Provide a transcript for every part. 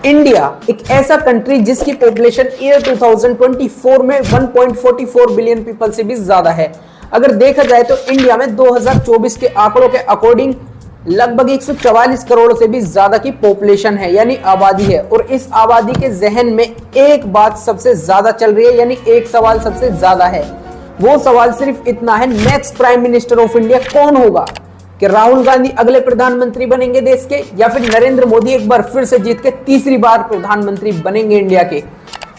India एक ऐसा country जिसकी पॉपुलेशन ईयर 2024 में 1.44 बिलियन पीपल से भी ज्यादा है। अगर देखा जाए तो इंडिया में 2024 के आंकड़ों के अकॉर्डिंग लगभग 144 करोड़ से भी ज्यादा की पॉपुलेशन है, यानी आबादी है। और इस आबादी के जहन में एक बात सबसे ज्यादा चल रही है, यानी एक सवाल सबसे ज्यादा है। वो सवाल सिर्फ इतना है, next prime minister of India कौन होगा? कि राहुल गांधी अगले प्रधानमंत्री बनेंगे देश के, या फिर नरेंद्र मोदी एक बार फिर से जीत के तीसरी बार प्रधानमंत्री बनेंगे इंडिया के?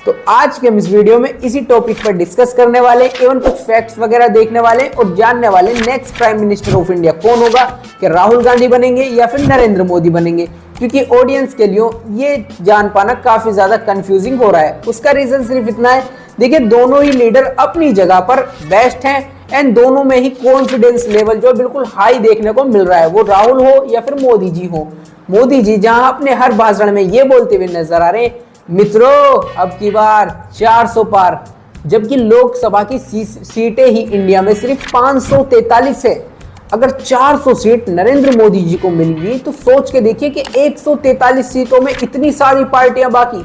तो आज के हम इस वीडियो में इसी टॉपिक पर डिस्कस करने वाले, एवं कुछ फैक्ट्स वगैरह देखने वाले और जानने वाले next prime minister of India कौन होगा, कि राहुल गांधी बनेंगे या फिर नरेंद्र मोदी बनेंगे। क्योंकि ऑडियंस के लिए ये जान पाना काफी ज्यादा कंफ्यूजिंग हो रहा है। उसका रीजन सिर्फ इतना है, देखिए दोनों ही लीडर अपनी जगह पर बेस्ट हैं एंड दोनों में ही कॉन्फिडेंस लेवल जो बिल्कुल हाई देखने को मिल रहा है, वो राहुल हो या फिर मोदी जी हो। मोदी जी जहां अपने हर भाषण में ये बोलते हुए नजर आ रहे हैं, मित्रों अब की बार 400 पार, जबकि लोकसभा की सीटें ही इंडिया में सिर्फ 543 है। अगर 400 सीट नरेंद्र मोदी जी को मिलेगी तो सोच के देखिए कि 143 सीटों में इतनी सारी पार्टियां बाकी,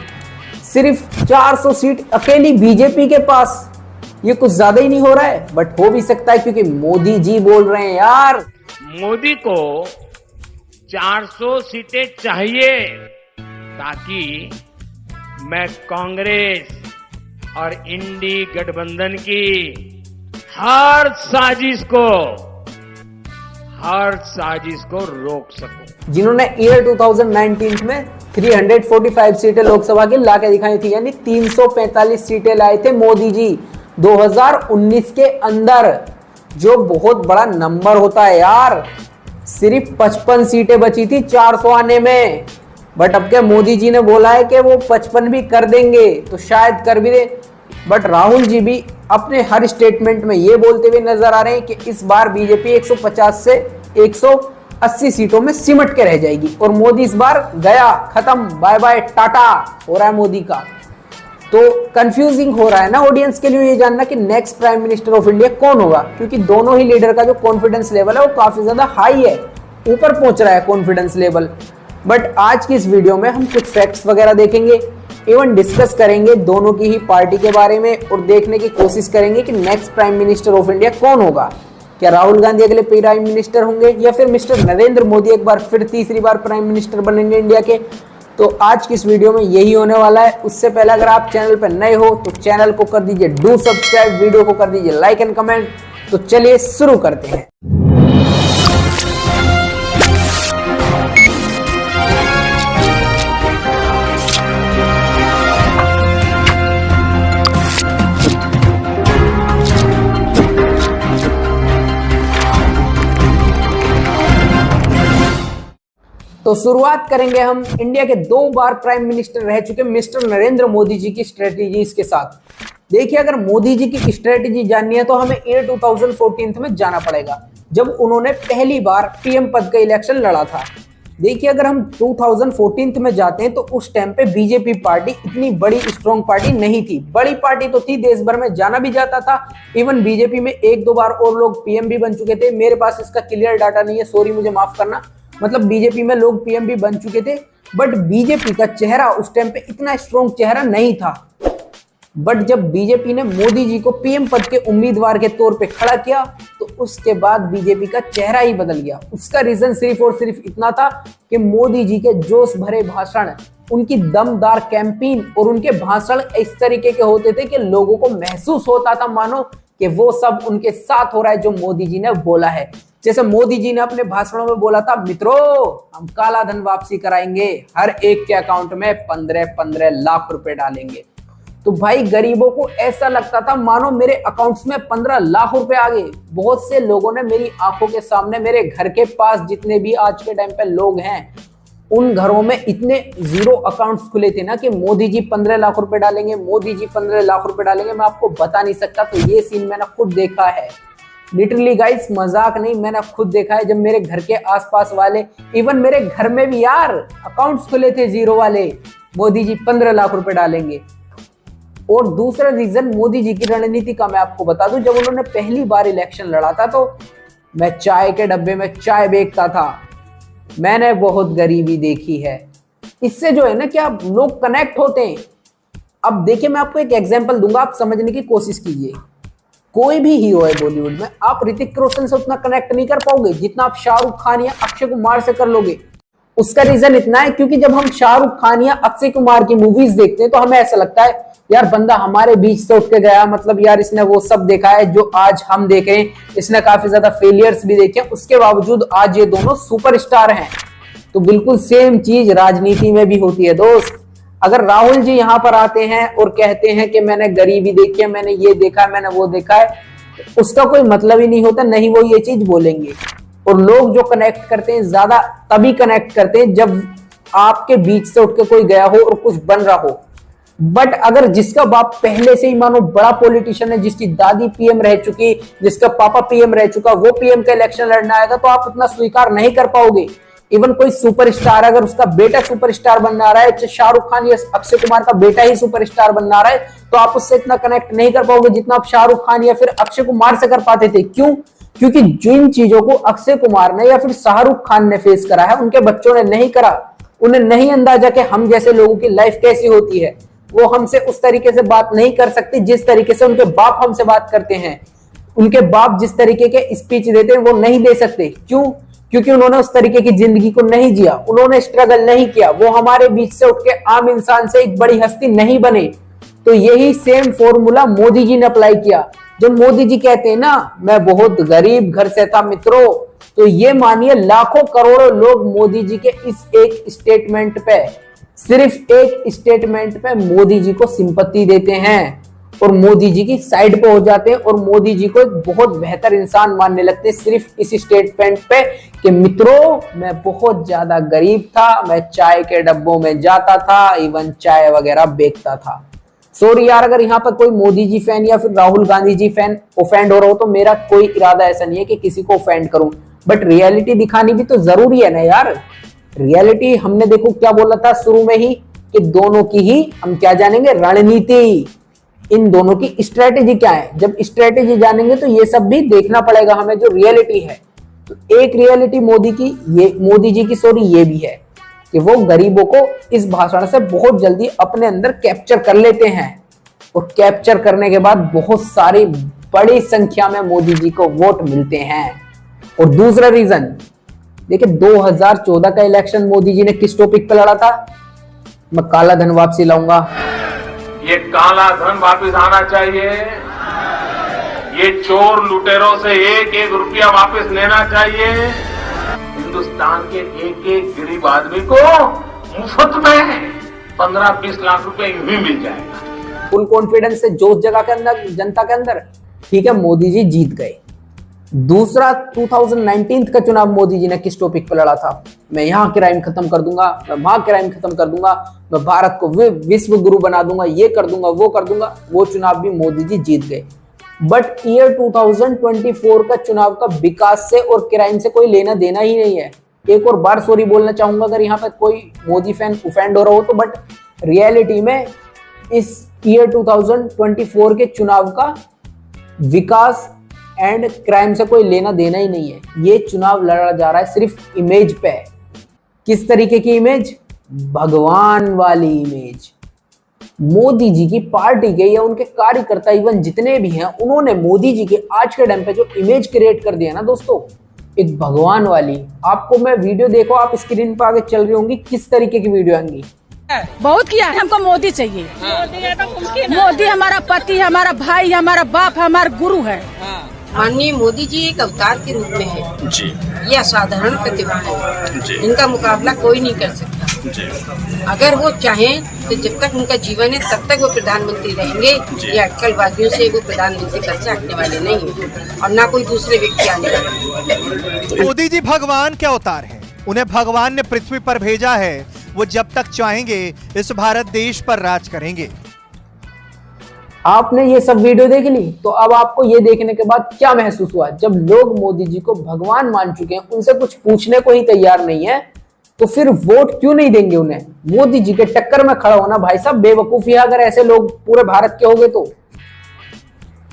सिर्फ 400 सीट अकेली बीजेपी के पास। ये कुछ ज्यादा ही नहीं हो रहा है? बट हो भी सकता है क्योंकि मोदी जी बोल रहे हैं यार। मोदी को 400 सीटें चाहिए ताकि मैं कांग्रेस और इंडी गठबंधन की हर साजिश को रोक सकूं। जिन्होंने ईयर 2019 में 345 सीटें लोकसभा की लाके दिखाई थी, यानी 345 सीटें लाए थे मोदी जी 2019 के अंदर, जो बहुत बड़ा नंबर होता है यार। सिर्फ 55 सीटें बची थी 400 आने में, बट अब क्या मोदी जी ने बोला है कि वो 55 भी कर देंगे, तो शायद कर भी दे। बट राहुल जी भी अपने हर स्टेटमेंट में ये बोलते हुए नजर आ रहे हैं कि इस बार बीजेपी 150 से 180 सीटों में सिमट के रह जाएगी और मोदी इस बार गया, खत्म, बाय बाय टाटा हो रहा है मोदी का। तो कंफ्यूजिंग हो रहा है ना ऑडियंस के लिए ये जानना कि next prime minister of India कौन होगा, क्योंकि दोनों ही लीडर का जो कॉन्फिडेंस लेवल है वो काफी ज्यादा हाई है, ऊपर पहुंच रहा है कॉन्फिडेंस लेवल। बट आज की इस वीडियो में हम कुछ फैक्ट्स वगैरह देखेंगे, एवं डिस्कस करेंगे दोनों की ही पार्टी के बारे में और देखने की कोशिश करेंगे कि next prime minister of India कौन होगा। क्या राहुल गांधी अगले प्राइम मिनिस्टर होंगे या फिर मिस्टर नरेंद्र मोदी एक बार फिर तीसरी बार प्राइम मिनिस्टर बनेंगे इंडिया के? तो आज की इस वीडियो में यही होने वाला है। उससे पहले अगर आप चैनल पर नए हो तो चैनल को कर दीजिए डू सब्सक्राइब, वीडियो को कर दीजिए लाइक एंड कमेंट। तो चलिए शुरू करते हैं। तो शुरुआत करेंगे हम इंडिया के 2 बार प्राइम मिनिस्टर रह चुके मिस्टर नरेंद्र मोदी जी की स्ट्रेटेजीज के साथ। देखिए अगर मोदी जी की स्ट्रेटेजी जाननी है तो हमें ईयर 2014 में जाना पड़ेगा, जब उन्होंने पहली बार पीएम पद का इलेक्शन लड़ा था। देखिए अगर हम 2014 में जाते हैं तो उस टाइम पे बीजेपी पार्टी इतनी बड़ी स्ट्रॉन्ग पार्टी नहीं थी। बड़ी पार्टी तो थी, देश भर में जाना भी जाता था। इवन बीजेपी में 1-2 बार और लोग पीएम भी बन चुके थे। मेरे पास इसका क्लियर डाटा नहीं है, सॉरी मुझे माफ करना। मतलब बीजेपी में लोग पीएम भी बन चुके थे, बट बीजेपी का चेहरा उस टाइम पे इतना स्ट्रॉन्ग चेहरा नहीं था। बट जब बीजेपी ने मोदी जी को पीएम पद के उम्मीदवार के तौर पे खड़ा किया तो उसके बाद बीजेपी का चेहरा ही बदल गया। उसका रीजन सिर्फ और सिर्फ इतना था कि मोदी जी के जोश भरे भाषण, उनकी दमदार कैंपेन और उनके भाषण इस तरीके के होते थे कि लोगों को महसूस होता था मानो कि वो सब उनके साथ हो रहा है जो मोदी जी ने बोला है। जैसे मोदी जी ने अपने भाषणों में बोला था, मित्रों हम काला धन वापसी कराएंगे, हर एक के अकाउंट में 15-15 लाख रुपए डालेंगे। तो भाई गरीबों को ऐसा लगता था मानो मेरे अकाउंट्स में 15 लाख रुपए आ गए। बहुत से लोगों ने मेरी आंखों के सामने, मेरे घर के पास जितने भी आज के टाइम पे लोग हैं, उन घरों में इतने जीरो अकाउंट्स खुले थे ना कि मोदी जी 15 लाख रुपए डालेंगे, मोदी जी 15 लाख रुपए डालेंगे, मैं आपको बता नहीं सकता। तो ये सीन मैंने खुद देखा है, लिटरली गाइस, मजाक नहीं, मैंने खुद देखा है। जब मेरे घर के आसपास वाले, इवन मेरे घर में भी यार अकाउंट्स खुले थे जीरो वाले, मोदी जी 15 लाख रुपए डालेंगे। और दूसरा रीजन मोदी जी की रणनीति का मैं आपको बता दूं, जब उन्होंने पहली बार इलेक्शन लड़ा था तो मैं चाय के डब्बे में चाय बेचता था। मैंने बहुत गरीबी देखी है, इससे जो है ना क्या लोग कनेक्ट होते हैं। अब देखिए मैं आपको एक एग्जांपल दूंगा, आप समझने की कोशिश कीजिए। कोई भी हीरो है बॉलीवुड में, आप ऋतिक रोशन से उतना कनेक्ट नहीं कर पाओगे जितना आप शाहरुख खान या अक्षय कुमार से कर लोगे। उसका रीजन इतना है क्योंकि जब हम शाहरुख खान या अक्षय कुमार की मूवीज देखते हैं तो हमें ऐसा लगता है यार बंदा हमारे बीच से उठ के गया, मतलब यार इसने वो सब देखा है जो आज हम देख रहे हैं, इसने काफी ज्यादा फेलियर्स भी देखे, उसके बावजूद आज ये दोनों सुपरस्टार हैं। तो बिल्कुल सेम चीज राजनीति में भी होती है दोस्त। अगर राहुल जी यहाँ पर आते हैं और कहते हैं कि मैंने गरीबी देखी है, मैंने ये देखा है, मैंने वो देखा है, तो उसका कोई मतलब ही नहीं होता, नहीं वो ये चीज बोलेंगे। और लोग जो कनेक्ट करते हैं ज्यादा तभी कनेक्ट करते हैं जब आपके बीच से उठ के कोई गया हो और कुछ बन रहा हो। बट अगर जिसका बाप पहले से ही मानो बड़ा पॉलिटिशियन है, जिसकी दादी पीएम रह चुकी, जिसका पापा पीएम रह चुका, वो पीएम का इलेक्शन लड़ना आएगा तो आप उतना स्वीकार नहीं कर पाओगे। इवन कोई सुपरस्टार अगर उसका बेटा सुपरस्टार बनना रहा है, शाहरुख खान या अक्षय कुमार का बेटा ही सुपरस्टार बनना रहा है, तो आप उससे इतना कनेक्ट नहीं कर पाओगे जितना आप शाहरुख खान या फिर अक्षय कुमार से कर पाते थे। क्यों? क्योंकि जिन चीजों को अक्षय कुमार ने या फिर शाहरुख खान ने फेस करा है उनके बच्चों ने नहीं करा। उन्हें नहीं अंदाजा कि हम जैसे लोगों की लाइफ कैसी होती है। वो हमसे उस तरीके से बात नहीं कर सकते जिस तरीके से उनके बाप हमसे बात करते हैं। उनके बाप जिस तरीके के स्पीच देते हैं वो नहीं दे सकते। क्यों? क्योंकि उन्होंने उस तरीके की जिंदगी को नहीं जिया, उन्होंने स्ट्रगल नहीं किया, वो हमारे बीच से उठ के आम इंसान से एक बड़ी हस्ती नहीं बने। तो यही सेम फॉर्मूला मोदी जी ने अप्लाई किया। जब मोदी जी कहते हैं ना मैं बहुत गरीब घर से था मित्रों, तो ये मानिए लाखों करोड़ों लोग मोदी जी के इस एक स्टेटमेंट पे, सिर्फ एक स्टेटमेंट पे मोदी जी को सिंपैथी देते हैं और मोदी जी की साइड पे हो जाते हैं और मोदी जी को एक बहुत बेहतर इंसान मानने लगते हैं सिर्फ इस स्टेटमेंट पे कि मित्रों मैं बहुत ज्यादा गरीब था, मैं चाय के डब्बों में जाता था, इवन चाय वगैरह बेचता था। सॉरी यार अगर यहाँ पर कोई मोदी जी फैन या फिर राहुल गांधी जी फैन ऑफेंड हो रहा हो तो मेरा कोई इरादा ऐसा नहीं है कि किसी को ऑफेंड करूं, बट रियलिटी दिखानी भी तो जरूरी है ना यार। रियलिटी हमने देखो क्या बोला था शुरू में ही कि दोनों की ही हम क्या जानेंगे, रणनीति, इन दोनों की स्ट्रेटेजी क्या है। जब स्ट्रेटेजी जानेंगे तो ये सब भी देखना पड़ेगा हमें जो रियलिटी है। तो एक रियलिटी मोदी जी की सॉरी ये भी है कि वो गरीबों को इस भाषण से बहुत जल्दी अपने अंदर कैप्चर कर लेते हैं और कैप्चर करने के बाद बहुत सारी बड़ी संख्या में मोदी जी को वोट मिलते हैं। और दूसरा रीजन देखिए 2014 का इलेक्शन मोदी जी ने किस टॉपिक पे लड़ा था? मैं काला धन वापसी लाऊंगा, ये काला धन वापस आना चाहिए, ये चोर लुटेरों से एक एक रुपया वापस लेना चाहिए, हिंदुस्तान के एक एक गरीब आदमी को मुफ्त में 15-20 लाख रुपए यूं ही मिल जाएगा। फुल कॉन्फिडेंस से जोश जगह के अंदर जनता के अंदर, ठीक है मोदी जी जीत गए। दूसरा 2019 का चुनाव मोदी जी ने किस टॉपिक पर लड़ा था? मैं यहाँ क्राइम खत्म कर दूंगा, मैं वहां क्राइम खत्म कर दूंगा, मैं भारत को विश्व गुरु बना दूंगा, ये कर दूंगा, वो कर दूंगा। वो चुनाव भी मोदी जी जीत गए। बट ईयर 2024 का चुनाव का विकास से और क्राइम से कोई लेना देना ही नहीं है। एक और बार सॉरी बोलना चाहूंगा अगर यहाँ पर कोई मोदी फैन ऑफेंड हो रहा हो तो, बट रियलिटी में इस ईयर 2024 के चुनाव का विकास एंड क्राइम से कोई लेना देना ही नहीं है। ये चुनाव लड़ा जा रहा है सिर्फ इमेज पे। किस तरीके की इमेज? भगवान वाली इमेज। मोदी जी की पार्टी के या उनके कार्यकर्ता इवन जितने भी हैं उन्होंने मोदी जी के आज के टाइम पे जो इमेज क्रिएट कर दिया ना दोस्तों, एक भगवान वाली। आपको मैं वीडियो देखो, आप स्क्रीन पर आगे चल रही होंगी, किस तरीके की वीडियो आएंगी। बहुत किया है, हमको मोदी चाहिए। मोदी हमारा पति, हमारा भाई, हमारा बाप, हमारा गुरु है। माननीय मोदी जी एक अवतार के रूप में है जी। ये असाधारण प्रतिभा है जी। इनका मुकाबला कोई नहीं कर सकता जी। अगर वो चाहें तो जब तक उनका जीवन है तब तक वो प्रधानमंत्री रहेंगे। ये अक्कलवादियों से वो प्रधानमंत्री पद से हटने वाले नहीं है और ना कोई दूसरे व्यक्ति आने वाले। मोदी जी भगवान के अवतार हैं, उन्हें भगवान ने पृथ्वी पर भेजा है। वो जब तक चाहेंगे इस भारत देश पर राज करेंगे। आपने ये सब वीडियो देख ली, तो अब आपको ये देखने के बाद क्या महसूस हुआ? जब लोग मोदी जी को भगवान मान चुके हैं, उनसे कुछ पूछने को ही तैयार नहीं है, तो फिर वोट क्यों नहीं देंगे उन्हें? मोदी जी के टक्कर में खड़ा होना भाई साहब बेवकूफी है अगर ऐसे लोग पूरे भारत के हो गए तो।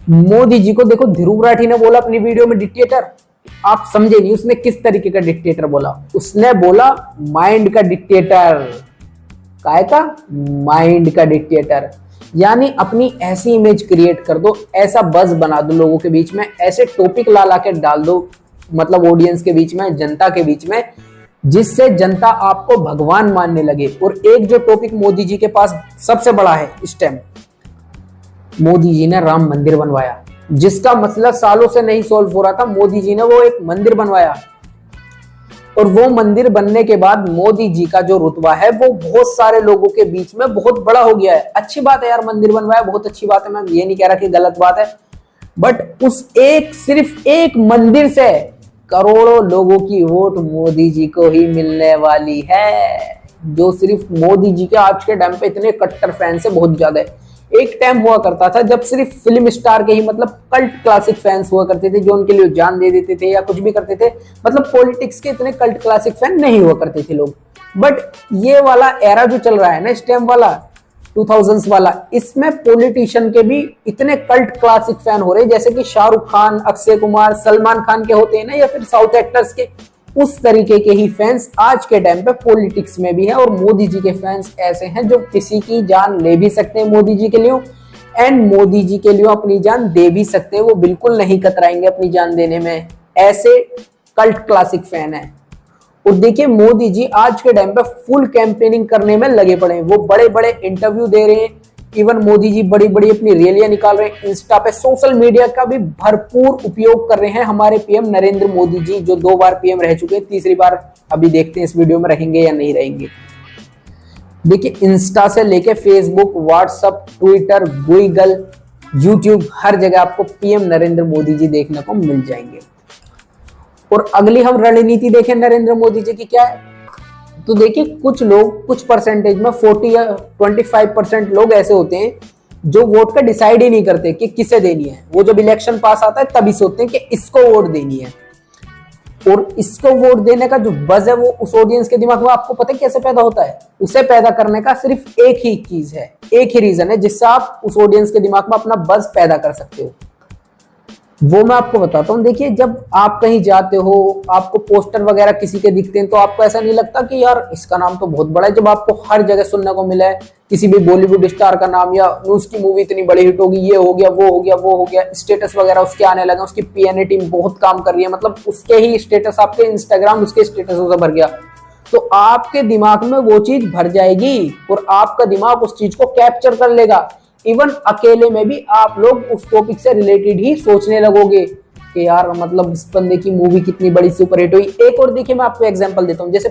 मोदी जी को देखो, ध्रुव राठी ने बोला अपनी वीडियो में डिक्टेटर, आप समझे नहीं उसने किस तरीके का डिक्टेटर बोला। उसने बोला माइंड का डिक्टेटर। काय का माइंड का डिक्टेटर, यानी अपनी ऐसी इमेज क्रिएट कर दो, ऐसा बज़ बना दो लोगों के बीच में, ऐसे टॉपिक ला के डाल दो मतलब ऑडियंस के बीच में, जनता के बीच में, जिससे जनता आपको भगवान मानने लगे। और एक जो टॉपिक मोदी जी के पास सबसे बड़ा है इस टाइम, मोदी जी ने राम मंदिर बनवाया, जिसका मसला सालों से नहीं सॉल्व हो रहा था, मोदी जी ने वो एक मंदिर बनवाया। और वो मंदिर बनने के बाद मोदी जी का जो रुतबा है वो बहुत सारे लोगों के बीच में बहुत बड़ा हो गया है। अच्छी बात है यार, मंदिर बनवाया, बहुत अच्छी बात है, मैं ये नहीं कह रहा कि गलत बात है, बट उस सिर्फ एक मंदिर से करोड़ों लोगों की वोट मोदी जी को ही मिलने वाली है, जो सिर्फ मोदी जी के आज के टाइम पे इतने कट्टर फैंस है, बहुत ज्यादा है। एक टाइम हुआ करता था जब सिर्फ फिल्म स्टार के ही मतलब कल्ट क्लासिक फैंस हुआ करते थे, जो उनके लिए जान दे देते थे या कुछ भी करते थे, मतलब पॉलिटिक्स के इतने कल्ट क्लासिक फैन नहीं हुआ करते थे लोग। बट ये वाला एरा जो चल रहा है ना इस टाइम वाला 2000s वाला, इसमें पॉलिटिशियन के भी इतने कल्ट क्लासिक फैन हो रहे हैं, जैसे कि शाहरुख खान, अक्षय कुमार, सलमान खान के होते हैं ना, या फिर साउथ एक्टर्स के, उस तरीके के ही फैंस आज के टाइम पे पॉलिटिक्स में भी है। और मोदी जी के फैंस ऐसे हैं जो किसी की जान ले भी सकते हैं मोदी जी के लिए, एंड मोदी जी के लिए अपनी जान दे भी सकते हैं, वो बिल्कुल नहीं कतराएंगे अपनी जान देने में, ऐसे कल्ट क्लासिक फैन है। और देखिए मोदी जी आज के टाइम पे फुल कैंपेनिंग करने में लगे पड़े हैं, वो बड़े बड़े इंटरव्यू दे रहे हैं, इवन मोदी जी बड़ी बड़ी अपनी रैलियां निकाल रहे हैं, इंस्टा पे सोशल मीडिया का भी भरपूर उपयोग कर रहे हैं हमारे पीएम नरेंद्र मोदी जी, जो 2 बार पीएम रह चुके हैं, तीसरी बार अभी देखते हैं इस वीडियो में रहेंगे या नहीं रहेंगे। देखिए इंस्टा से लेके Facebook, WhatsApp, Twitter, Google, YouTube, हर जगह आपको पीएम नरेंद्र मोदी जी देखने को मिल जाएंगे। और अगली हम रणनीति देखें नरेंद्र मोदी जी की क्या है, तो देखिए कुछ लोग, कुछ परसेंटेज में 40 या 25% लोग ऐसे होते हैं जो वोट का डिसाइड ही नहीं करते कि किसे देनी है, वो जब इलेक्शन पास आता है तभी सोचते हैं कि इसको वोट देनी है। और इसको वोट देने का जो बज़ है वो उस ऑडियंस के दिमाग में, आपको पता है कैसे पैदा होता है, उसे पैदा करने का सिर्फ एक ही चीज है, एक ही रीजन है जिससे आप उस ऑडियंस के दिमाग में अपना बज़ पैदा कर सकते हो। वो मैं आपको बताता हूँ। देखिए जब आप कहीं जाते हो, आपको पोस्टर वगैरह किसी के दिखते हैं, तो आपको ऐसा नहीं लगता कि यार इसका नाम तो बहुत बड़ा है, जब आपको हर जगह सुनने को मिला है किसी भी बॉलीवुड स्टार का नाम, या उसकी मूवी इतनी बड़ी हिट होगी, ये हो गया, वो हो गया, वो हो गया, स्टेटस वगैरह उसके आने लगे, उसकी पीएनए टीम बहुत काम कर रही है, मतलब उसके ही स्टेटस, आपके इंस्टाग्राम उसके स्टेटसों से भर गया, तो आपके दिमाग में वो चीज भर जाएगी और आपका दिमाग उस चीज को कैप्चर कर लेगा। इवन अकेले में भी आप लोग उस टॉपिक से रिलेटेड ही सोचने लगोगे कि यार मतलब इस बंदे की मूवी कितनी बड़ी सुपरहिट हुई। एक और देखिए मैं आपको एग्जांपल देता हूँ, जैसे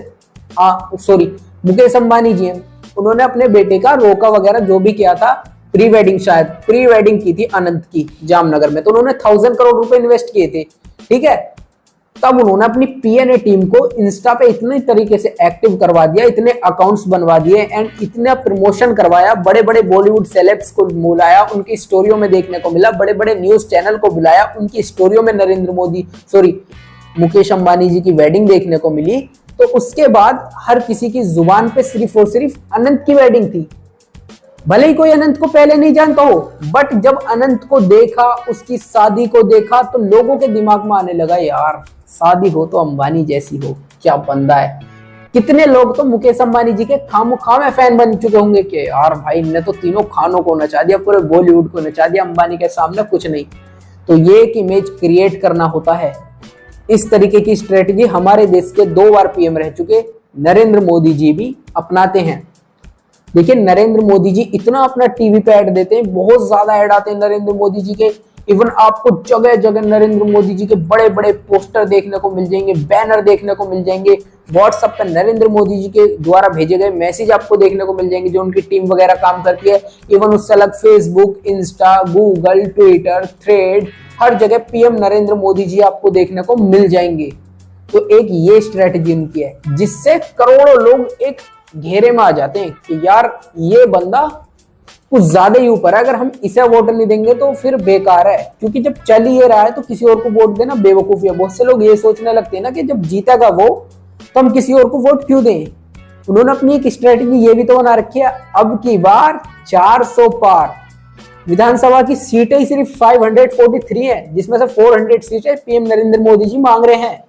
मुकेश अंबानी जी हैं, उन्होंने अपने बेटे का रोका वगैरह जो भी किया था, प्री वेडिंग, शायद प्री वेडिंग की थी अनंत की जामनगर में, तो उन्होंने 1000 करोड़ रुपए इन्वेस्ट किए थे, ठीक है। तब उन्होंने अपनी पीएनए टीम को इंस्टा पे इतने तरीके से एक्टिव करवा दिया, इतने अकाउंट्स बनवा दिए एंड इतना प्रमोशन करवाया, बड़े बड़े बॉलीवुड सेलेब्स को बुलाया, उनकी स्टोरियों में देखने को मिला, बड़े बड़े न्यूज चैनल को बुलाया, उनकी स्टोरियों में मुकेश अंबानी जी की वेडिंग देखने को मिली। तो उसके बाद हर किसी की जुबान पे सिर्फ और सिर्फ अनंत की वेडिंग थी, भले ही कोई अनंत को पहले नहीं जानता हो, बट जब अनंत को देखा, उसकी शादी को देखा, तो लोगों के दिमाग में आने लगा यार शादी हो तो अंबानी जैसी हो, क्या बंदा है। कितने लोग तो मुकेश अंबानी जी के खामोखा में फैन बन चुके होंगे कि यार भाई इनने तो तीनों खानों को नचा दिया, पूरे बॉलीवुड को नचा दिया, अंबानी के सामने कुछ नहीं। तो ये एक इमेज क्रिएट करना होता है। इस तरीके की स्ट्रेटजी हमारे देश के 2 बार पीएम रह चुके नरेंद्र मोदी जी भी अपनाते हैं। देखिए नरेंद्र मोदी जी इतना अपना टीवी पे ऐड देते हैं, बहुत ज्यादा ऐड आते हैं नरेंद्र मोदी जी के। इवन आपको जगह जगह नरेंद्र मोदी जी के बड़े बड़े पोस्टर देखने को मिल जाएंगे, बैनर देखने को मिल जाएंगे, व्हाट्सएप पर नरेंद्र मोदी जी के द्वारा भेजे गए मैसेज आपको देखने को मिल जाएंगे, जो उनकी टीम वगैरह काम करती है। इवन उससे अलग Facebook, Insta, Google, Twitter, Thread, हर जगह पीएम नरेंद्र मोदी जी आपको देखने को मिल जाएंगे। तो एक ये स्ट्रेटेजी उनकी है, जिससे करोड़ों लोग एक घेरे में आ जाते हैं कि यार ये बंदा कुछ ज्यादा ही ऊपर है, अगर हम इसे वोट नहीं देंगे तो फिर बेकार है। क्योंकि जब चल ही रहा है तो किसी और को वोट देना बेवकूफी है। बहुत से लोग ये सोचने लगते हैं ना कि जब जीतेगा वो तो हम किसी और को वोट क्यों दें। उन्होंने अपनी एक स्ट्रेटेजी ये भी तो बना रखी है, अब की बार 400 पार। विधानसभा की सीटें ही सिर्फ 543 है, जिसमें से 400 सीटें पीएम नरेंद्र मोदी जी मांग रहे हैं।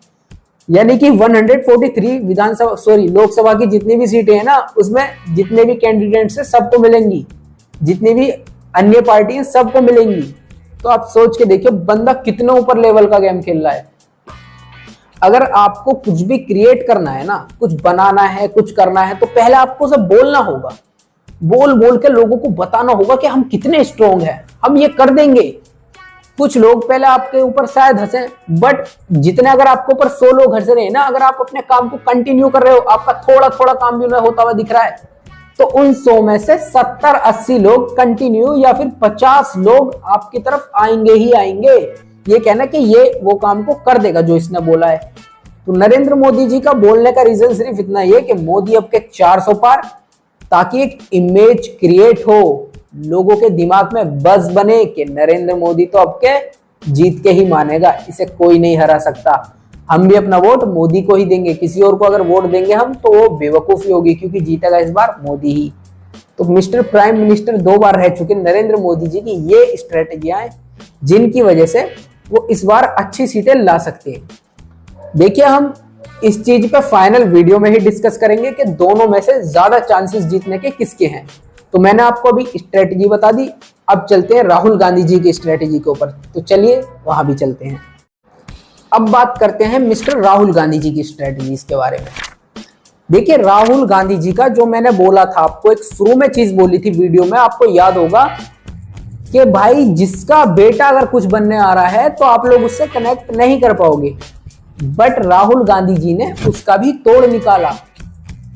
यानी कि 143 विधानसभा लोकसभा की जितनी भी सीटें हैं ना, उसमें जितने भी कैंडिडेट्स हैं सबको मिलेंगी, जितनी भी अन्य पार्टी हैं सबको मिलेंगी। तो आप सोच के देखिए बंदा कितना ऊपर लेवल का गेम खेल रहा है। अगर आपको कुछ भी क्रिएट करना है ना, कुछ बनाना है, कुछ करना है, तो पहले आपको सब बोलना होगा, बोल बोल के लोगों को बताना होगा कि हम कितने स्ट्रोंग हैं, हम ये कर देंगे। कुछ लोग पहले आपके ऊपर शायद हंसे, बट जितने अगर आपके ऊपर 100 लोग हंस रहे हैं ना, अगर आप अपने काम को कंटिन्यू कर रहे हो, आपका थोड़ा थोड़ा काम भी होता हुआ दिख रहा है, तो उन 100 में से 70-80 लोग कंटिन्यू या फिर 50 लोग आपकी तरफ आएंगे ही आएंगे। ये कहना कि ये वो काम को कर देगा जो इसने बोला है। तो नरेंद्र मोदी जी का बोलने का रीजन सिर्फ इतना ही है कि मोदी अब के 400 पार, ताकि एक इमेज क्रिएट हो, लोगों के दिमाग में बस बने कि नरेंद्र मोदी तो अब के जीत के ही मानेगा, इसे कोई नहीं हरा सकता। हम भी अपना वोट मोदी को ही देंगे, किसी और को अगर वोट देंगे हम तो वो बेवकूफी होगी, क्योंकि जीतेगा इस बार मोदी ही। तो मिस्टर प्राइम मिनिस्टर 2 बार रह चुके नरेंद्र मोदी जी की ये स्ट्रेटेजियां हैं जिनकी वजह से वो इस बार अच्छी सीटें ला सकते हैं। देखिए हम इस चीज पे फाइनल वीडियो में ही डिस्कस करेंगे कि दोनों में से ज्यादा चांसेस जीतने के किसके हैं। तो मैंने आपको अभी स्ट्रेटेजी बता दी, अब चलते हैं राहुल गांधी जी की स्ट्रेटेजी के ऊपर। तो चलिए वहां भी चलते हैं। अब बात करते हैं मिस्टर राहुल गांधी जी की स्ट्रेटेजीज के बारे में। देखिए राहुल गांधी जी का जो मैंने बोला था आपको, एक शुरू में चीज बोली थी वीडियो में, आपको याद होगा कि भाई जिसका बेटा अगर कुछ बनने आ रहा है तो आप लोग उससे कनेक्ट नहीं कर पाओगे। बट राहुल गांधी जी ने उसका भी तोड़ निकाला।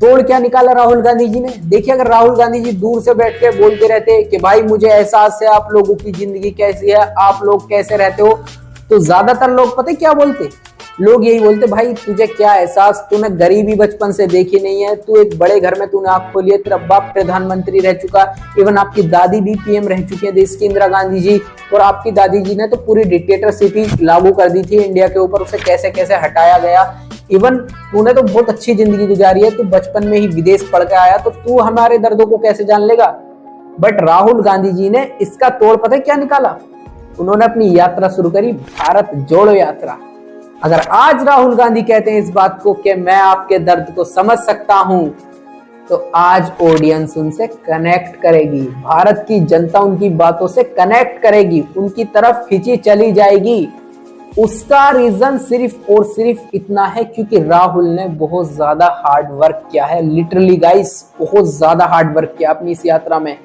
तोड़ क्या निकाला राहुल गांधी जी ने? देखिए अगर राहुल गांधी जी दूर से बैठ के बोलते रहते कि भाई मुझे एहसास है आप लोगों की जिंदगी कैसी है, आप लोग कैसे रहते हो, तो ज्यादातर लोग पता है क्या बोलते? लोग यही बोलते भाई तुझे क्या एहसास, तूने गरीबी बचपन से देखी नहीं है, तू एक बड़े घर में तूने आंख खोली है, तेरा बाप प्रधानमंत्री रह चुका, इवन आपकी दादी भी पीएम रह चुकी है देश की, इंदिरा गांधी जी, और आपकी दादी जी ने तो पूरी डिक्टेटरशिप ही लागू कर दी थी इंडिया के ऊपर, उसे कैसे कैसे हटाया गया। इवन तूने तो बहुत अच्छी जिंदगी गुजारी है, तू बचपन में ही विदेश पढ़ के आया, तो तू हमारे दर्दों को कैसे जान लेगा। बट राहुल गांधी जी ने इसका तोड़ पता है क्या निकाला? उन्होंने अपनी यात्रा शुरू करी, भारत जोड़ो यात्रा। अगर आज राहुल गांधी कहते हैं इस बात को कि मैं आपके दर्द को समझ सकता हूं, तो आज ऑडियंस उनसे कनेक्ट करेगी, भारत की जनता उनकी बातों से कनेक्ट करेगी, उनकी तरफ खींची चली जाएगी। उसका रीजन सिर्फ और सिर्फ इतना है क्योंकि राहुल ने बहुत ज्यादा हार्ड वर्क किया है, लिटरली गाइस बहुत ज्यादा हार्ड वर्क किया अपनी इस यात्रा में।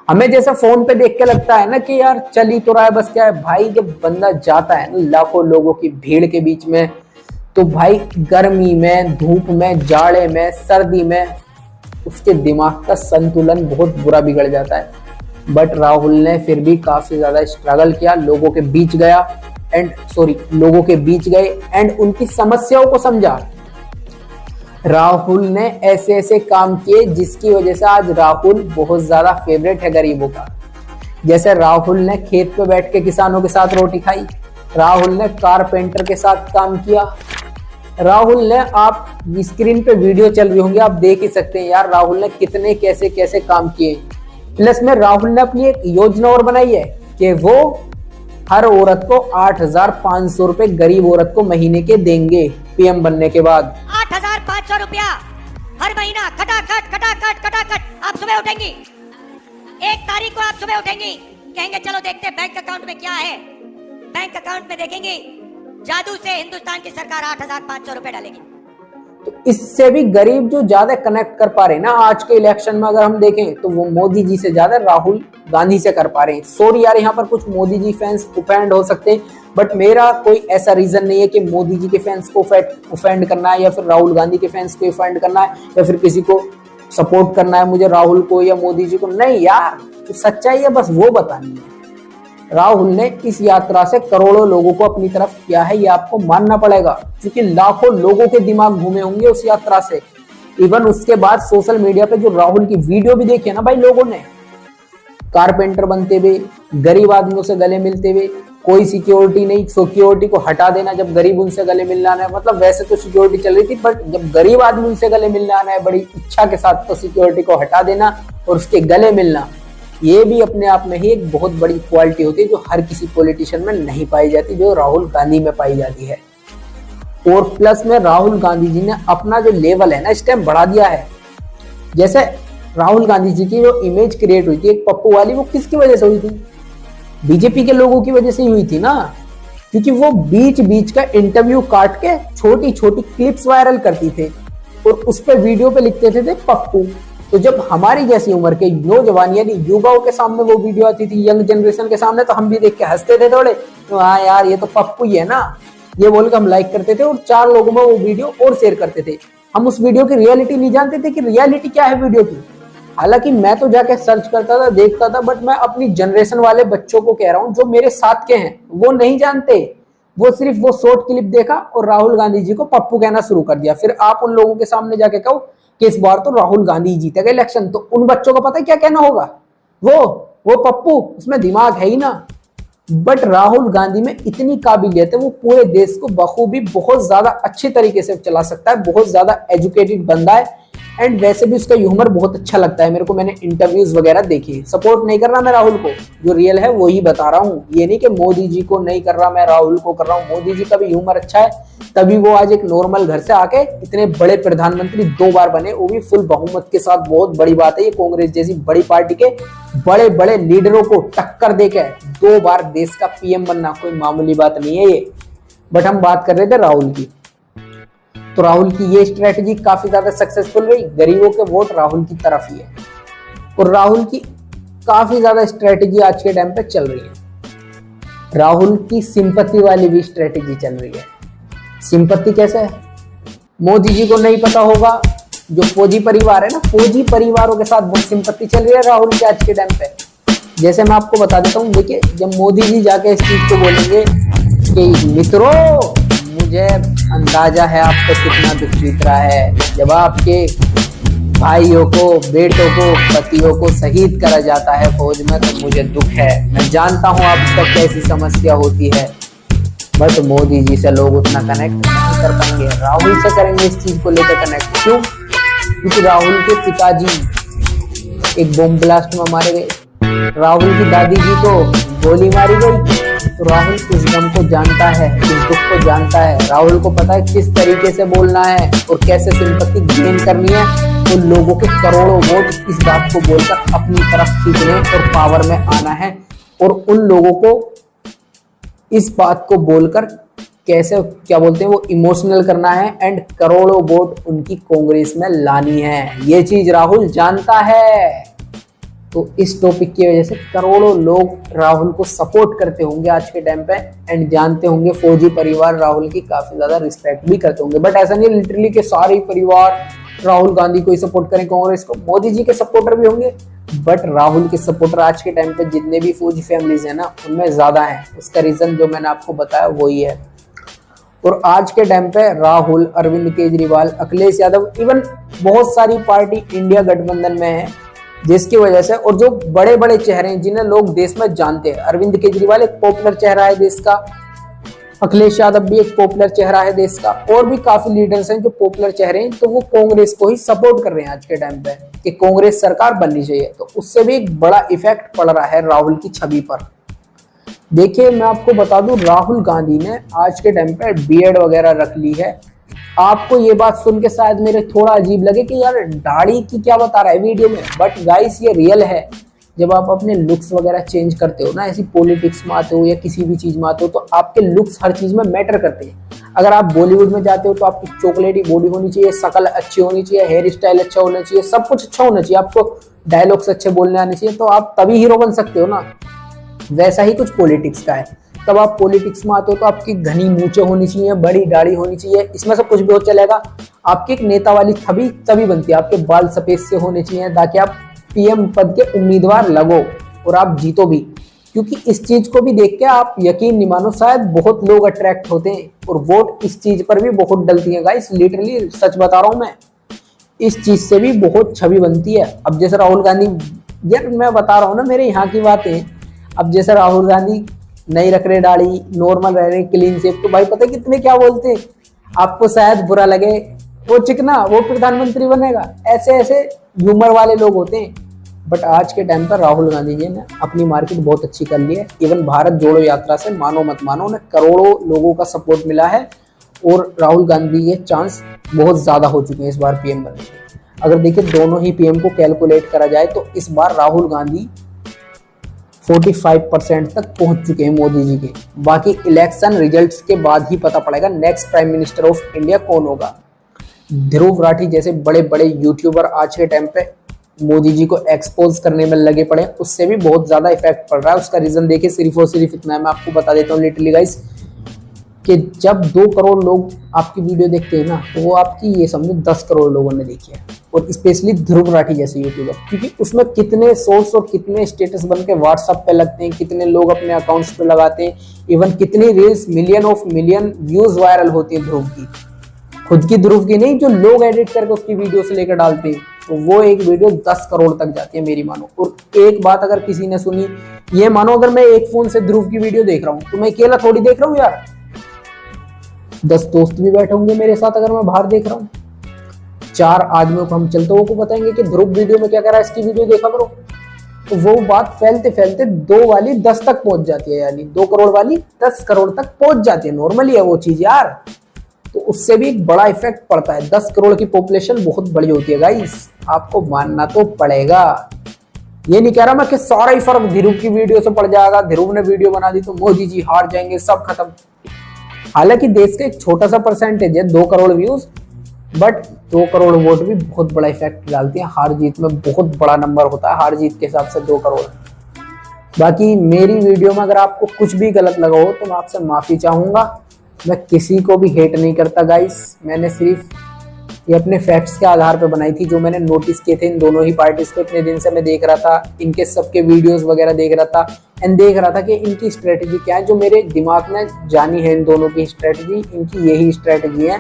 हमें जैसा फोन पे देख के लगता है ना कि यार चल ही तो रहा है बस, क्या है भाई, जब बंदा जाता है ना लाखों लोगों की भीड़ के बीच में, तो भाई गर्मी में, धूप में, जाड़े में, सर्दी में उसके दिमाग का संतुलन बहुत बुरा बिगड़ जाता है। बट राहुल ने फिर भी काफी ज्यादा स्ट्रगल किया, लोगों के बीच गए एंड उनकी समस्याओं को समझा। राहुल ने ऐसे ऐसे काम किए जिसकी वजह से आज राहुल बहुत ज्यादा फेवरेट है गरीबों का। जैसे राहुल ने खेत पे बैठ के किसानों के साथ रोटी खाई, राहुल ने कारपेंटर के साथ काम किया, राहुल ने, आप स्क्रीन पे वीडियो चल रही होंगी आप देख ही सकते हैं यार राहुल ने कितने कैसे कैसे काम किए। प्लस में राहुल ने अपनी एक योजना और बनाई है कि वो हर औरत को 8,500 रुपए गरीब औरत को महीने के देंगे पीएम बनने के बाद। 8,500 रुपया हर महीना खटाखट आप सुबह उठेंगी, 1 तारीख को आप सुबह उठेंगी, कहेंगे चलो देखते हैं बैंक अकाउंट में क्या है, बैंक अकाउंट में देखेंगे जादू से हिंदुस्तान की सरकार 8,500 रुपए डालेगी। तो इससे भी गरीब जो ज्यादा कनेक्ट कर पा रहे हैं ना आज के इलेक्शन में, अगर हम देखें तो वो मोदी जी से ज्यादा राहुल गांधी से कर पा रहे हैं। सॉरी यार यहाँ पर कुछ मोदी जी फैंस ऑफेंड हो सकते हैं, बट मेरा कोई ऐसा रीजन नहीं है कि मोदी जी के फैंस को ऑफेंड करना है या फिर राहुल गांधी के फैंस को ऑफेंड करना है या फिर किसी को सपोर्ट करना है मुझे राहुल को या मोदी जी को। नहीं यार, तो सच्चाई है बस वो बतानी है। राहुल ने इस यात्रा से करोड़ों लोगों को अपनी तरफ किया है, ये आपको मानना पड़ेगा, क्योंकि लाखों लोगों के दिमाग घूमे होंगे उस यात्रा से। इवन उसके बाद सोशल मीडिया पे जो राहुल की वीडियो भी देखी है ना भाई लोगों ने, कारपेंटर बनते हुए, गरीब आदमियों से गले मिलते हुए, कोई सिक्योरिटी नहीं, सिक्योरिटी को हटा देना जब गरीब उनसे गले मिलने आना है। मतलब वैसे तो सिक्योरिटी चल रही थी, बट जब गरीब आदमी उनसे गले मिलने आना है बड़ी इच्छा के साथ, तो सिक्योरिटी को हटा देना और उसके गले मिलना, ये भी अपने आप में ही एक बहुत बड़ी क्वालिटी होती है जो हर किसी पॉलिटिशियन में नहीं पाई जाती, जो राहुल गांधी में पाई जाती है। और प्लस में राहुल गांधी जी ने अपना जो लेवल है ना इस टाइम बढ़ा दिया है। जैसे राहुल गांधी जी की जो इमेज क्रिएट हुई थी एक पप्पू वाली, वो किसकी वजह से हुई थी? बीजेपी के लोगों की वजह से ही हुई थी ना, क्योंकि वो बीच बीच का इंटरव्यू काट के छोटी छोटी क्लिप्स वायरल करती थे और उस पर वीडियो पे लिखते थे पप्पू। तो जब हमारी जैसी उम्र के नौजवान यानी युवाओं के सामने वो वीडियो आती थी, यंग जनरेशन के सामने, तो हम भी देख के हंसते थे थोड़े, तो हाँ यार ये तो पप्पू ही है ना, ये बोलकर हम लाइक करते थे और 4 लोगों में वो वीडियो और शेयर करते थे। हम उस वीडियो की रियलिटी नहीं जानते थे कि रियलिटी क्या है वीडियो की। हालांकि मैं तो जाके सर्च करता था, देखता था, बट मैं अपनी जनरेशन वाले बच्चों को कह रहा हूँ जो मेरे साथ के हैं, वो नहीं जानते। वो सिर्फ वो शॉर्ट क्लिप देखा और राहुल गांधी जी को पप्पू कहना शुरू कर दिया। फिर आप उन लोगों के सामने जाके कहो कि इस बार तो राहुल गांधी जीतेगा इलेक्शन, तो उन बच्चों को पता है क्या कहना होगा? वो पप्पू, उसमें दिमाग है ही ना। बट राहुल गांधी में इतनी काबिलियत है, वो पूरे देश को बखूबी बहुत ज्यादा अच्छे तरीके से चला सकता है, बहुत ज्यादा एजुकेटेड बंदा है। एंड वैसे भी उसका ह्यूमर बहुत अच्छा लगता है मेरे को, मैंने इंटरव्यूज वगैरह देखे। सपोर्ट नहीं कर रहा मैं राहुल को, जो रियल है वो ही बता रहा हूँ। ये नहीं कि मोदी जी को नहीं कर रहा, मैं राहुल को कर रहा हूँ। मोदी जी का भी ह्यूमर अच्छा है, तभी वो आज एक नॉर्मल घर से आके इतने बड़े प्रधानमंत्री 2 बार बने, वो भी फुल बहुमत के साथ। बहुत बड़ी बात है ये, कांग्रेस जैसी बड़ी पार्टी के बड़े बड़े लीडरों को टक्कर देके 2 बार देश का पीएम बनना कोई मामूली बात नहीं है ये। बट हम बात कर रहे थे राहुल की, तो राहुल की ये स्ट्रेटजी काफी ज्यादा सक्सेसफुल रही। गरीबों के वोट राहुल की तरफ ही है और राहुल की काफी ज्यादा स्ट्रेटजी आज के टाइम पे चल रही है। राहुल की सिंपत्ति वाली भी स्ट्रेटजी चल रही है। सिंपत्ति कैसे है? मोदी जी को नहीं पता होगा, जो फौजी परिवार है ना, फौजी परिवारों के साथ बहुत सिंपत्ति चल रही है राहुल की आज के टाइम पे। जैसे मैं आपको बता देता हूँ, देखिए जब मोदी जी जाके इस चीज को बोलेंगे कि मित्रों मुझे अंदाजा है आप पे कितना दुख बीत रहा है, जब आपके भाइयों को, बेटों को, पतियों को शहीद करा जाता है फौज में, तो मुझे दुख है। मैं जानता हूँ आपको कैसी समस्या होती है, बट मोदी जी से लोग उतना कनेक्ट नहीं कर पाएंगे। राहुल से करेंगे इस चीज को लेकर कनेक्ट। क्यों? क्योंकि राहुल के पिताजी एक बॉम्ब ब्लास्ट में मारे गए, राहुल की दादी जी को गोली मारी गई। तो राहुल इस गम को जानता है, इस दुख को जानता है। राहुल को पता है किस तरीके से बोलना है और कैसे सिंपैथी गेन करनी है, तो लोगों के करोड़ों वोट इस बात को बोलकर अपनी तरफ खींचने और पावर में आना है, और उन लोगों को इस बात को बोलकर कैसे, क्या बोलते हैं, वो इमोशनल करना है एंड करोड़ों वोट उनकी कांग्रेस में लानी है। ये चीज राहुल जानता है। तो इस टॉपिक की वजह से करोड़ों लोग राहुल को सपोर्ट करते होंगे आज के टाइम पे एंड जानते होंगे फौजी परिवार राहुल की काफी ज्यादा रिस्पेक्ट भी करते होंगे। बट ऐसा नहीं लिटरली के सारे परिवार राहुल गांधी को ही सपोर्ट करें, कांग्रेस को। मोदी जी के सपोर्टर भी होंगे, बट राहुल के सपोर्टर आज के टाइम पे जितने भी फौजी फैमिलीज है ना, उनमें ज्यादा है। उसका रीजन जो मैंने आपको बताया वही है। और आज के टाइम पे राहुल, अरविंद केजरीवाल, अखिलेश यादव, इवन बहुत सारी पार्टी इंडिया गठबंधन में है, जिसकी वजह से, और जो बड़े बड़े चेहरे हैं जिन्हें लोग देश में जानते हैं। अरविंद केजरीवाल एक पॉपुलर चेहरा है देश का, अखिलेश यादव भी एक पॉपुलर चेहरा है देश का, और भी काफी लीडर्स हैं जो पॉपुलर चेहरे हैं। तो वो कांग्रेस को ही सपोर्ट कर रहे हैं आज के टाइम पे कि कांग्रेस सरकार बननी चाहिए। तो उससे भी एक बड़ा इफेक्ट पड़ रहा है राहुल की छवि पर। देखिए मैं आपको बता दूं, राहुल गांधी ने आज के टाइम पे बीएड वगैरह रख ली है। आपको ये बात सुन के शायद मेरे थोड़ा अजीब लगे कि यार दाढ़ी की क्या बता रहा है वीडियो में, बट गाइस ये रियल है। जब आप अपने लुक्स वगैरह चेंज करते हो ना, ऐसी पॉलिटिक्स में आते हो या किसी भी चीज में आते हो, तो आपके लुक्स हर चीज में मैटर करते हैं। अगर आप बॉलीवुड में जाते हो तो आपकी चॉकलेटी बॉडी होनी चाहिए, शकल अच्छी होनी चाहिए, हेयर स्टाइल अच्छा होना चाहिए, सब कुछ अच्छा होना चाहिए, आपको डायलॉग्स अच्छे बोलने आने चाहिए, तो आप तभी हीरो बन सकते हो ना। वैसा ही कुछ पॉलिटिक्स का है। तब आप पॉलिटिक्स में आते हो तो आपकी घनी मूंछें होनी चाहिए, बड़ी दाढ़ी होनी चाहिए, इसमें से कुछ भी हो चलेगा। आपकी एक नेता वाली छवि तभी बनती है, आपके बाल सफेद से होने चाहिए ताकि आप पीएम पद के उम्मीदवार लगो और आप जीतो भी। क्योंकि इस चीज को भी देख के आप यकीन नहीं मानो, शायद बहुत लोग अट्रैक्ट होते हैं और वोट इस चीज पर भी बहुत डलती है गाइस, लिटरली सच बता रहा हूं मैं। इस चीज से भी बहुत छवि बनती है। अब जैसे राहुल गांधी, यार मैं बता रहा हूँ ना मेरे यहाँ की बातें। अब जैसे राहुल गांधी नहीं रख रहे दाढ़ी, नॉर्मल रह रहे, क्लीन शेव, तो भाई पता है कितने क्या बोलते हैं। आपको शायद बुरा लगे, वो चिकना वो प्रधानमंत्री बनेगा, ऐसे ऐसे ह्यूमर वाले लोग होते हैं। बट आज के टाइम पर राहुल गांधी जी ने अपनी मार्केट बहुत अच्छी कर ली है। इवन भारत जोड़ो यात्रा से मानो मत मानो, उन्हें करोड़ों लोगों का सपोर्ट मिला है और राहुल गांधी के चांस बहुत ज्यादा हो चुके हैं इस बार पीएम बनने के। अगर देखिए दोनों ही पीएम को कैलकुलेट करा जाए तो इस बार राहुल गांधी 45% तक पहुंच चुके हैं मोदी जी के। बाकी इलेक्शन रिजल्ट्स के बाद ही पता पड़ेगा next prime minister of India कौन होगा। ध्रुव राठी जैसे बड़े बड़े यूट्यूबर आज के टाइम पे मोदी जी को एक्सपोज करने में लगे पड़े, उससे भी बहुत ज्यादा इफेक्ट पड़ रहा है। उसका रीजन देखिए सिर्फ और सिर्फ इतना है, मैं आपको बता देता हूँ लिटरली गाइस, कि जब 2 करोड़ लोग आपकी वीडियो देखते हैं ना, तो वो आपकी ये समझो 10 करोड़ लोगों ने देखी है। और स्पेशली ध्रुव राठी जैसे यूट्यूबर, क्योंकि उसमें कितने सोर्स और कितने स्टेटस बन के व्हाट्सएप पे लगते हैं, कितने लोग अपने अकाउंट्स पे लगाते हैं, इवन कितनी रील्स मिलियन व्यूज वायरल होती है ध्रुव की, खुद की ध्रुव की नहीं, जो लोग एडिट करके उसकी वीडियो से लेकर डालते हैं, तो वो एक वीडियो 10 करोड़ तक जाती है मेरी मानो। और एक बात अगर किसी ने सुनी, ये मानो अगर मैं एक फोन से ध्रुव की वीडियो देख रहा हूँ तो मैं अकेला थोड़ी देख रहा हूँ यार, 10 दोस्त भी बैठे होंगे मेरे साथ अगर मैं बाहर देख रहा हूँ, 4 आदमियों को हम चलते हुए को बताएंगे कि ध्रुव वीडियो में क्या कर रहा है, इसकी वीडियो देखा करो। तो वो बात फैलते फैलते 2 वाली 10 तक पहुंच जाती है, यानी 2 करोड़ वाली 10 करोड़ तक पहुंच जाती है। नॉर्मली है वो चीज यार, तो उससे भी एक बड़ा इफेक्ट पड़ता है। 10 करोड़ की पॉपुलेशन बहुत बड़ी होती है गाइस, आपको मानना तो पड़ेगा। ये नहीं कह रहा मैं कि सारा ही फर्क ध्रुव की वीडियो से पड़ जाएगा, ध्रुव ने वीडियो बना दी तो मोदी जी हार जाएंगे, सब खत्म। हालांकि देश का एक छोटा सा परसेंटेज है 2 crore views, but 2 crore vote भी बहुत बड़ा इफेक्ट डालती है। हार जीत में बहुत बड़ा नंबर होता है, हार जीत के हिसाब से 2 करोड़। बाकी मेरी वीडियो में अगर आपको कुछ भी गलत लगा हो तो मैं आपसे माफी चाहूंगा। मैं किसी को भी हेट नहीं करता गाइस, मैंने सिर्फ ये अपने फैक्ट्स के आधार पर बनाई थी, जो मैंने नोटिस किए थे इन दोनों ही पार्टीज को। इतने दिन से मैं देख रहा था, इनके सबके वीडियोस वगैरह देख रहा था एंड देख रहा था कि इनकी स्ट्रेटजी क्या है, जो मेरे दिमाग में जानी है इन दोनों की स्ट्रेटजी, इनकी यही स्ट्रेटजी है।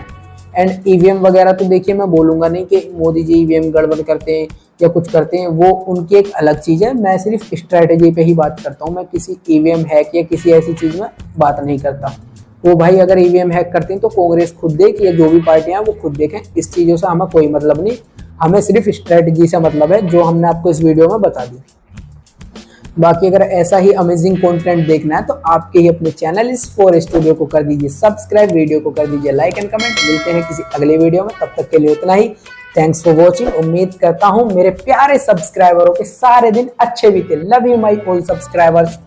एंड ईवीएम वगैरह तो देखिए मैं बोलूंगा नहीं कि मोदी जी ईवीएम गड़बड़ करते हैं या कुछ करते हैं, वो उनकी एक अलग चीज है। मैं सिर्फ स्ट्रेटजी पे ही बात करता हूँ, मैं किसी ईवीएम हैक या किसी ऐसी चीज में बात नहीं करता। वो भाई अगर ईवीएम हैक करते हैं तो कांग्रेस खुद देख या जो भी पार्टियां वो खुद देखें, इस चीजों से हमें कोई मतलब नहीं, हमें सिर्फ स्ट्रेटजी से मतलब है, जो हमने आपको इस वीडियो में बता दी। बाकी अगर ऐसा ही अमेजिंग कंटेंट देखना है तो आपके ही अपने चैनल इस 4 स्टूडियो को कर दीजिए सब्सक्राइब, वीडियो को कर दीजिए लाइक एंड कमेंट। मिलते हैं किसी अगले वीडियो में, तब तक के लिए उतना ही। Thanks for watching. उम्मीद करता हूं मेरे प्यारे सब्सक्राइबरों के सारे दिन अच्छे बीते। Love you my all subscribers.